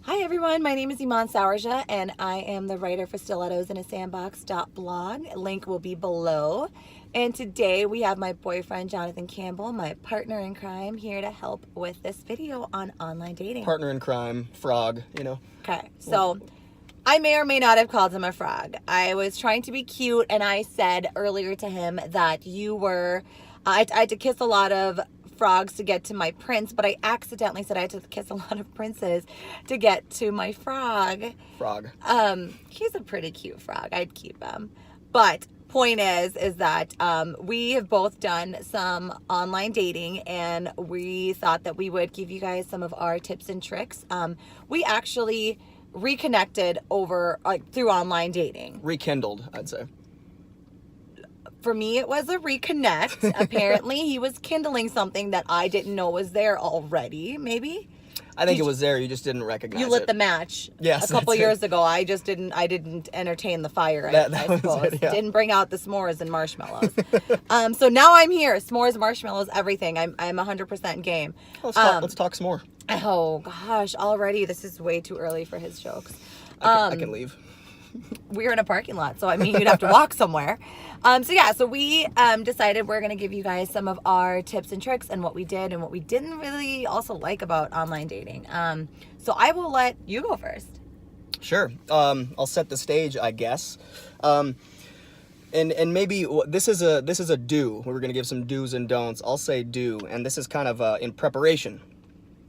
Hi everyone, my name is Iman Sawarja and I am the writer for Stilettos and a Sandbox.blog. Link will be below. And today we have my boyfriend Jonathan Campbell, my partner in crime, here to help with this video on online dating. Partner in crime, frog, you know. Okay, so I may or may not have called him a frog. I was trying to be cute and I said earlier to him that you were, I had to kiss a lot of frogs to get to my prince, but I accidentally said I had to kiss a lot of princes to get to my frog. Frog. He's a pretty cute frog. I'd keep him. But point is that we have both done some online dating and we thought that we would give you guys some of our tips and tricks. We actually reconnected over through online dating. Rekindled, I'd say. For me, it was a reconnect. Apparently, he was kindling something that I didn't know was there already, maybe. I think it was there, you just didn't recognize it. You lit the match Yes, a couple that's years ago. I didn't entertain the fire, I was suppose. it, yeah. Didn't bring out the s'mores and marshmallows. So now I'm here. S'mores, marshmallows, everything. I'm 100% game. Let's talk some more. Oh, gosh. Already, this is way too early for his jokes. I can leave. We're in a parking lot, so I mean you'd have to walk somewhere. So we decided we're gonna give you guys some of our tips and tricks and what we did and what we didn't really also like about online dating. So I will let you go first. Sure. I'll set the stage, I guess. And maybe this is a do. We're gonna give some do's and don'ts. I'll say do, and this is kind of in preparation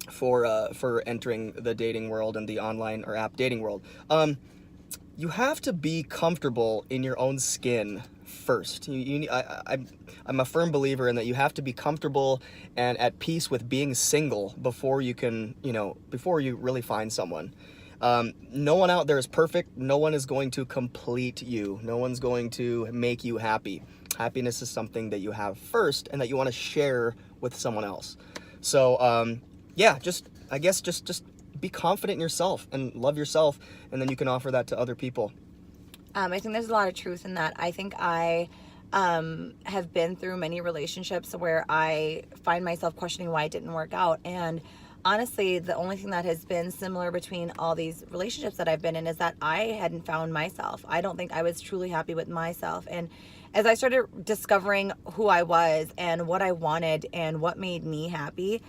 for entering the dating world and the online or app dating world. You have to be comfortable in your own skin first. I'm a firm believer in that you have to be comfortable and at peace with being single before you can, before you really find someone. No one out there is perfect. No one is going to complete you. No one's going to make you happy. Happiness is something that you have first and that you want to share with someone else. So, just be confident in yourself and love yourself, and then you can offer that to other people. I think there's a lot of truth in that. I think I have been through many relationships where I find myself questioning why it didn't work out. And honestly, the only thing that has been similar between all these relationships that I've been in is that I hadn't found myself. I don't think I was truly happy with myself. And as I started discovering who I was and what I wanted and what made me happy,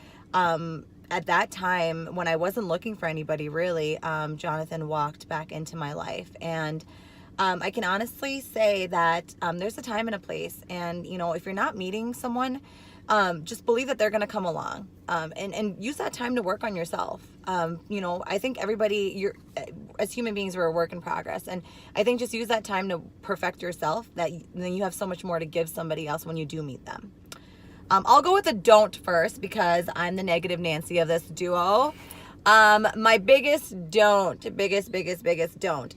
at that time, when I wasn't looking for anybody really, Jonathan walked back into my life. And I can honestly say that there's a time and a place. And, if you're not meeting someone, just believe that they're going to come along. And use that time to work on yourself. I think everybody, as human beings, we're a work in progress. And I think just use that time to perfect yourself, then you have so much more to give somebody else when you do meet them. I'll go with the don't first because I'm the negative Nancy of this duo. My biggest don't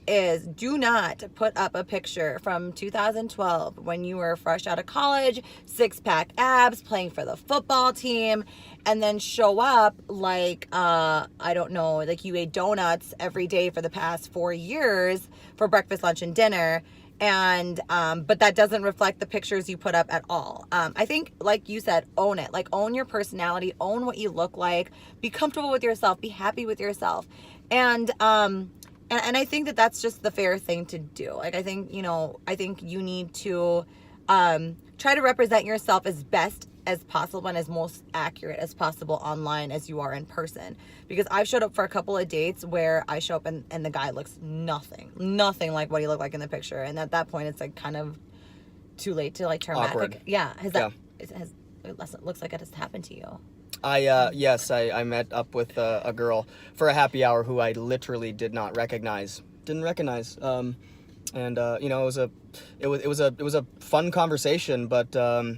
is do not put up a picture from 2012 when you were fresh out of college, six-pack abs, playing for the football team, and then show up like, like you ate donuts every day for the past 4 years for breakfast, lunch, and dinner. And but that doesn't reflect the pictures you put up at all. I think, like you said, own it. Like, own your personality, own what you look like, be comfortable with yourself, be happy with yourself. And I think that that's just the fair thing to do. Like, I think you need to try to represent yourself as best as possible and as most accurate as possible online as you are in person. Because I've showed up for a couple of dates where I show up and the guy looks nothing like what he looked like in the picture. And at that point, it's like kind of too late to turn awkward. back. Yeah. It looks like it has happened to you. I met up with a girl for a happy hour who I literally did not recognize. Didn't recognize. It was a fun conversation, but it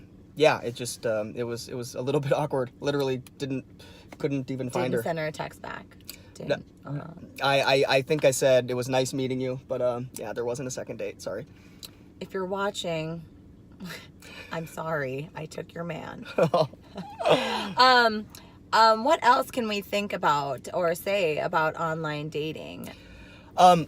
was a little bit awkward. Literally couldn't even find her. Didn't send her a text back. No. I think I said it was nice meeting you, but there wasn't a second date. Sorry. If you're watching, I'm sorry. I took your man. What else can we think about or say about online dating? How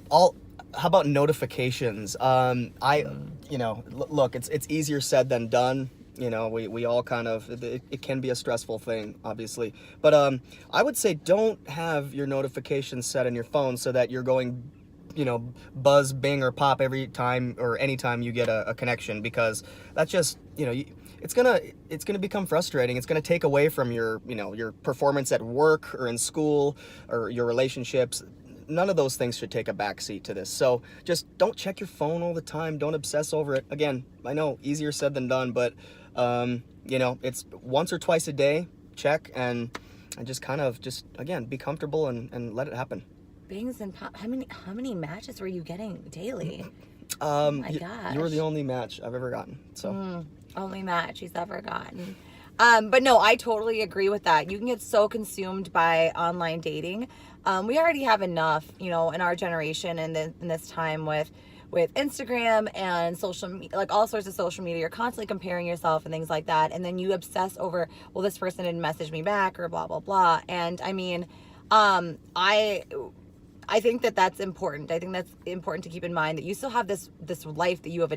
about notifications? Look, it's easier said than done. You know, we all kind of, it can be a stressful thing, obviously. But I would say don't have your notifications set on your phone so that you're going, you know, buzz, bing, or pop every time or anytime you get a connection, because that's just, you know, it's gonna become frustrating. It's gonna take away from your, you know, your performance at work or in school or your relationships. None of those things should take a backseat to this. So just don't check your phone all the time. Don't obsess over it. Again, I know easier said than done, but you know, it's once or twice a day, check, and just kind of just, again, be comfortable and let it happen. Bings and pop. How many matches were you getting daily? Oh my gosh. You were the only match I've ever gotten. So Only match he's ever gotten. But no, I totally agree with that. You can get so consumed by online dating. We already have enough, you know, in our generation and in this time with Instagram and social media, like all sorts of social media. You're constantly comparing yourself and things like that. And then you obsess over, well, this person didn't message me back or blah, blah, blah. And I mean, I think that's important. I think that's important to keep in mind, that you still have this life that you have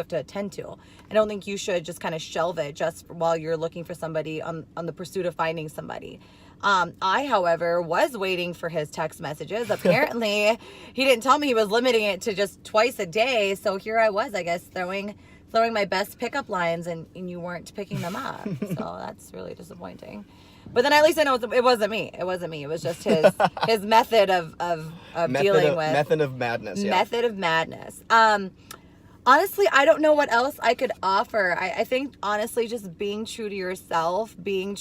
to attend to. I don't think you should just kind of shelve it just while you're looking for somebody on the pursuit of finding somebody. I, however, was waiting for his text messages. Apparently, he didn't tell me he was limiting it to just twice a day. So here I was, I guess, throwing my best pickup lines, and you weren't picking them up. So that's really disappointing. But then at least I know it wasn't me. It wasn't me. It was just his method of dealing with. Method of madness. Yeah. Method of madness. Honestly, I don't know what else I could offer. I think, honestly, just being true to yourself, being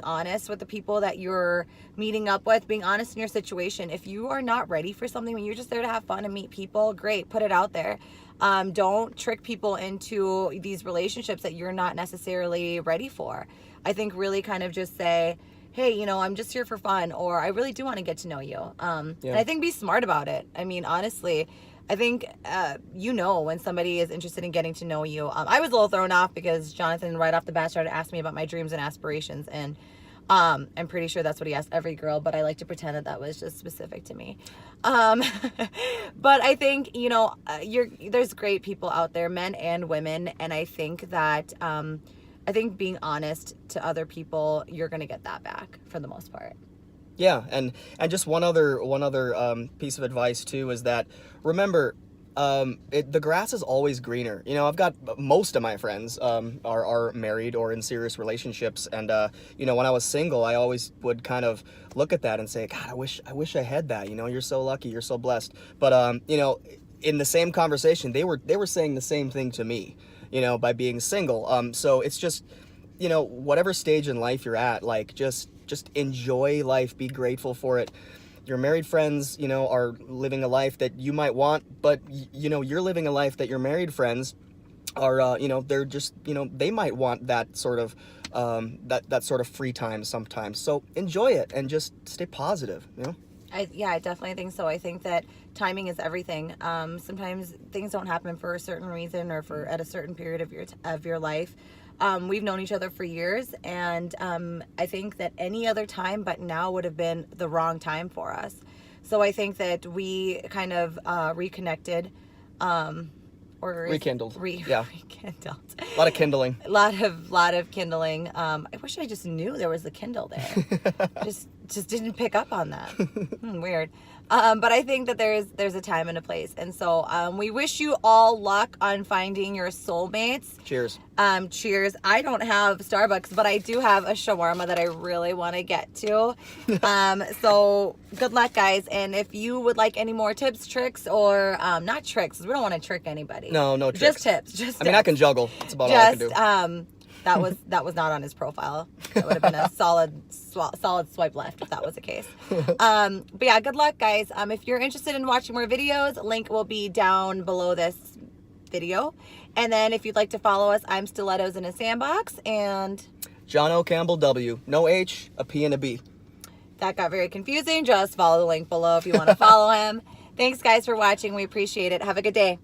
honest with the people that you're meeting up with, being honest in your situation. If you are not ready for something, when you're just there to have fun and meet people, great, put it out there. Don't trick people into these relationships that you're not necessarily ready for. I think really kind of just say, hey, you know, I'm just here for fun, or I really do want to get to know you. And I think be smart about it. I mean, honestly, I think, you know, when somebody is interested in getting to know you. I was a little thrown off because Jonathan right off the bat started asking me about my dreams and aspirations. And I'm pretty sure that's what he asked every girl, but I like to pretend that was just specific to me. But I think, you know, there's great people out there, men and women. And I think that, I think being honest to other people, you're going to get that back for the most part. Yeah, and just one other piece of advice too is that, remember, the grass is always greener. You know, I've got most of my friends are married or in serious relationships, and you know, when I was single, I always would kind of look at that and say, God, I wish I had that. You know, you're so lucky, you're so blessed. But you know, in the same conversation, they were saying the same thing to me, you know, by being single. So it's just, you know, whatever stage in life you're at, like just enjoy life, be grateful for it. Your married friends, you know, are living a life that you might want, but you know, you're living a life that your married friends are, you know, they're just, you know, they might want that sort of that sort of free time sometimes. So enjoy it and just stay positive, you know. I definitely think so. I think that timing is everything. Sometimes things don't happen for a certain reason or for at a certain period of your life. We've known each other for years, and I think that any other time but now would have been the wrong time for us. So I think that we kind of reconnected, or rekindled. Rekindled. A lot of kindling. A lot of kindling. I wish I just knew there was a Kindle there. just didn't pick up on that. Weird. But I think that there's a time and a place. And so we wish you all luck on finding your soulmates. Cheers. Cheers. I don't have Starbucks, but I do have a shawarma that I really want to get to. So good luck, guys. And if you would like any more tips, tricks, or not tricks, 'cause we don't want to trick anybody. No tricks. Just tips. I mean, I can juggle. That's about all I can do. That was not on his profile. That would have been a solid swipe left if that was the case. But yeah, good luck, guys. If you're interested in watching more videos, link will be down below this video. And then if you'd like to follow us, I'm Stilettos in a Sandbox, and John O. Campbell W. No H, a P and a B. That got very confusing. Just follow the link below if you want to follow him. Thanks, guys, for watching. We appreciate it. Have a good day.